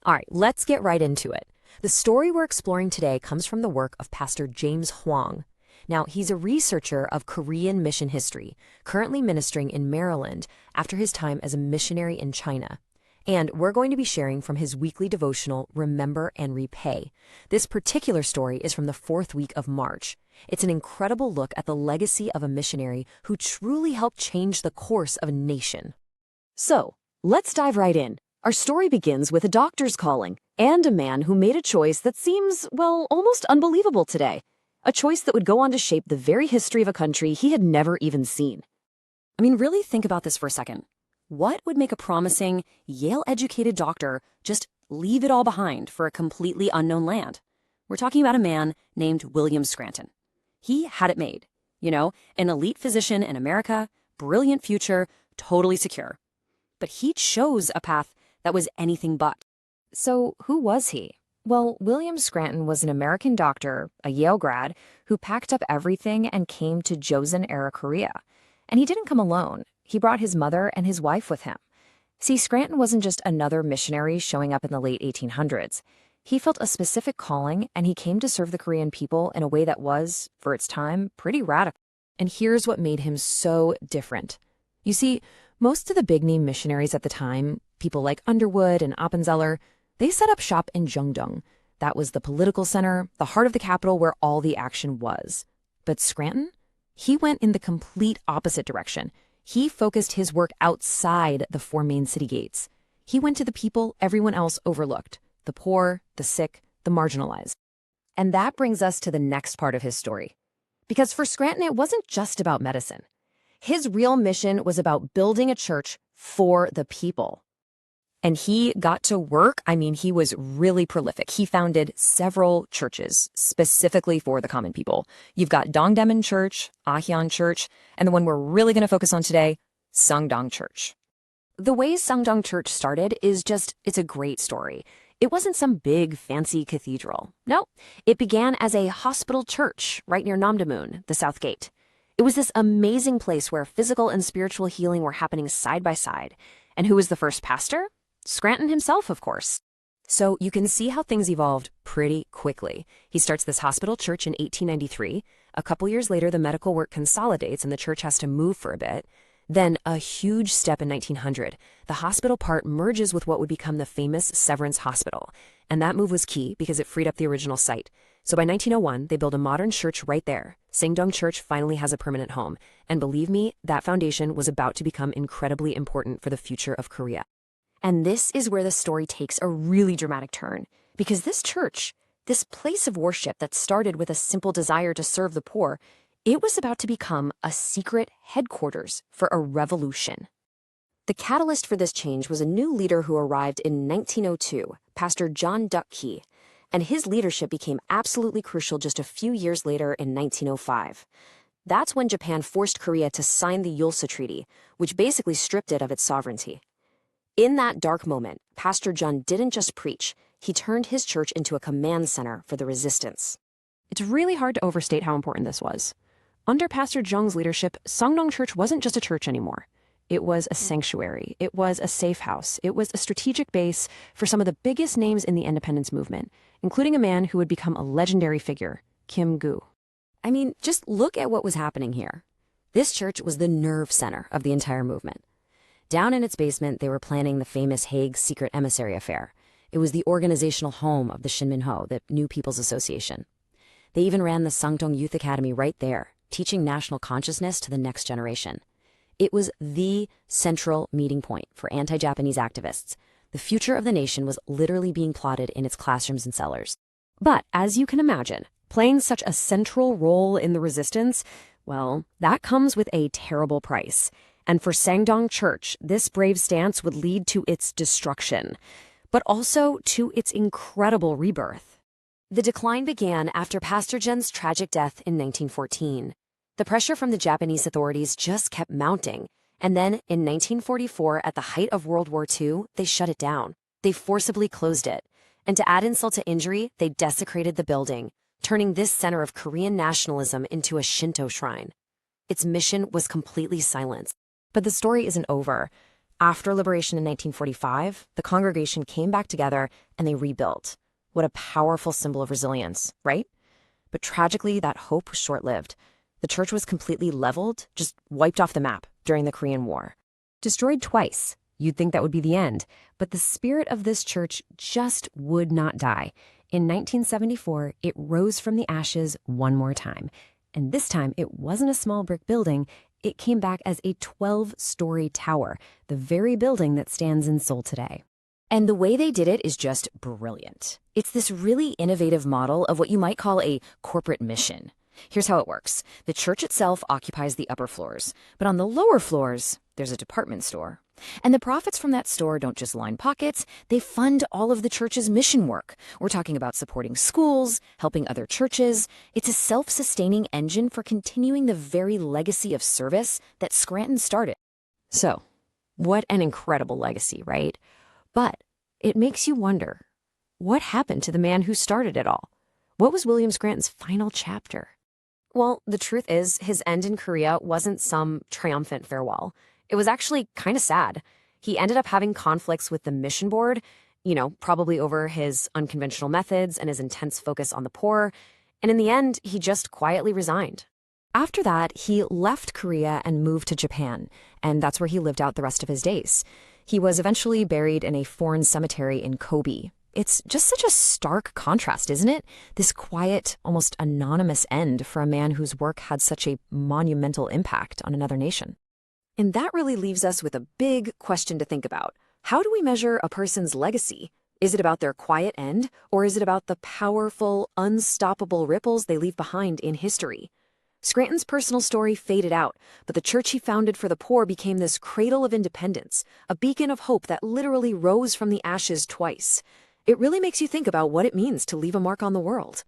All right, let's get right into it. The story we're exploring today comes from the work of Pastor James Huang. Now, he's a researcher of Korean mission history, currently ministering in Maryland after his time as a missionary in China. And we're going to be sharing from his weekly devotional, Remember and Repay. This particular story is from the 4th week of March. It's an incredible look at the legacy of a missionary who truly helped change the course of a nation. So, let's dive right in. Our story begins with a doctor's calling and a man who made a choice that seems, well, almost unbelievable today. A choice that would go on to shape the very history of a country he had never even seen. I mean, really think about this for a second. What would make a promising, Yale-educated doctor just leave it all behind for a completely unknown land? We're talking about a man named William Screnton. He had it made. An elite physician in America, brilliant future, totally secure. But he chose a path that was anything but. So who was he? Well, William Screnton was an American doctor, a Yale grad, who packed up everything and came to Joseon-era Korea. And he didn't come alone. He brought his mother and his wife with him. See, Screnton wasn't just another missionary showing up in the late 1800s. He felt a specific calling, and he came to serve the Korean people in a way that was, for its time, pretty radical. And here's what made him so different. You see, most of the big-name missionaries at the time, people like Underwood and Appenzeller, they set up shop in Sangdong. That was the political center, the heart of the capital where all the action was. But Screnton? He went in the complete opposite direction. He focused his work outside the 4 main city gates. He went to the people everyone else overlooked, the poor, the sick, the marginalized. And that brings us to the next part of his story. Because for Screnton, it wasn't just about medicine. His real mission was about building a church for the people. And he got to work. He was really prolific. He founded several churches specifically for the common people. You've got Dongdaemun Church, Ahyeon Church, and the one we're really going to focus on today, Sangdong Church. The way Sangdong Church started it's a great story. It wasn't some big, fancy cathedral. No, it began as a hospital church right near Namdaemun, the South Gate. It was this amazing place where physical and spiritual healing were happening side by side. And who was the first pastor? Screnton himself, of course. So you can see how things evolved pretty quickly. He starts this hospital church in 1893. A couple years later, the medical work consolidates and the church has to move for a bit. Then a huge step in 1900. The hospital part merges with what would become the famous Severance Hospital. And that move was key because it freed up the original site. So by 1901, they build a modern church right there. Sangdong Church finally has a permanent home. And believe me, that foundation was about to become incredibly important for the future of Korea. And this is where the story takes a really dramatic turn. Because this church, this place of worship that started with a simple desire to serve the poor, it was about to become a secret headquarters for a revolution. The catalyst for this change was a new leader who arrived in 1902, Pastor John Duck-Key, and his leadership became absolutely crucial just a few years later in 1905. That's when Japan forced Korea to sign the Yulsa Treaty, which basically stripped it of its sovereignty. In that dark moment, Pastor John didn't just preach, he turned his church into a command center for the resistance. It's really hard to overstate how important this was. Under Pastor Jung's leadership, Sangdong Church wasn't just a church anymore. It was a sanctuary. It was a safe house. It was a strategic base for some of the biggest names in the independence movement, including a man who would become a legendary figure, Kim Gu. Just look at what was happening here. This church was the nerve center of the entire movement. Down in its basement, they were planning the famous Hague Secret Emissary Affair. It was the organizational home of the Shinminho, the New People's Association. They even ran the Sangdong Youth Academy right there, teaching national consciousness to the next generation. It was the central meeting point for anti-Japanese activists. The future of the nation was literally being plotted in its classrooms and cellars. But as you can imagine, playing such a central role in the resistance, well, that comes with a terrible price. And for Sangdong Church, this brave stance would lead to its destruction, but also to its incredible rebirth. The decline began after Pastor Jen's tragic death in 1914. The pressure from the Japanese authorities just kept mounting, and then in 1944, at the height of World War II, they shut it down. They forcibly closed it. And to add insult to injury, they desecrated the building, turning this center of Korean nationalism into a Shinto shrine. Its mission was completely silenced. But the story isn't over. After liberation in 1945, the congregation came back together and they rebuilt. What a powerful symbol of resilience, right? But tragically, that hope was short-lived. The church was completely leveled, just wiped off the map during the Korean War. Destroyed twice. You'd think that would be the end, but the spirit of this church just would not die. In 1974, it rose from the ashes one more time. And this time, it wasn't a small brick building. It came back as a 12-story tower, the very building that stands in Seoul today. And the way they did it is just brilliant. It's this really innovative model of what you might call a corporate mission. Here's how it works. The church itself occupies the upper floors, but on the lower floors, there's a department store. And the profits from that store don't just line pockets, they fund all of the church's mission work. We're talking about supporting schools, helping other churches. It's a self-sustaining engine for continuing the very legacy of service that Scranton started. So, what an incredible legacy, right? But it makes you wonder, what happened to the man who started it all? What was William Scranton's final chapter? Well, the truth is, his end in Korea wasn't some triumphant farewell. It was actually kind of sad. He ended up having conflicts with the mission board, probably over his unconventional methods and his intense focus on the poor. And in the end, he just quietly resigned. After that, he left Korea and moved to Japan, and that's where he lived out the rest of his days. He was eventually buried in a foreign cemetery in Kobe. It's just such a stark contrast, isn't it? This quiet, almost anonymous end for a man whose work had such a monumental impact on another nation. And that really leaves us with a big question to think about. How do we measure a person's legacy? Is it about their quiet end, or is it about the powerful, unstoppable ripples they leave behind in history? Scranton's personal story faded out, but the church he founded for the poor became this cradle of independence, a beacon of hope that literally rose from the ashes twice. It really makes you think about what it means to leave a mark on the world.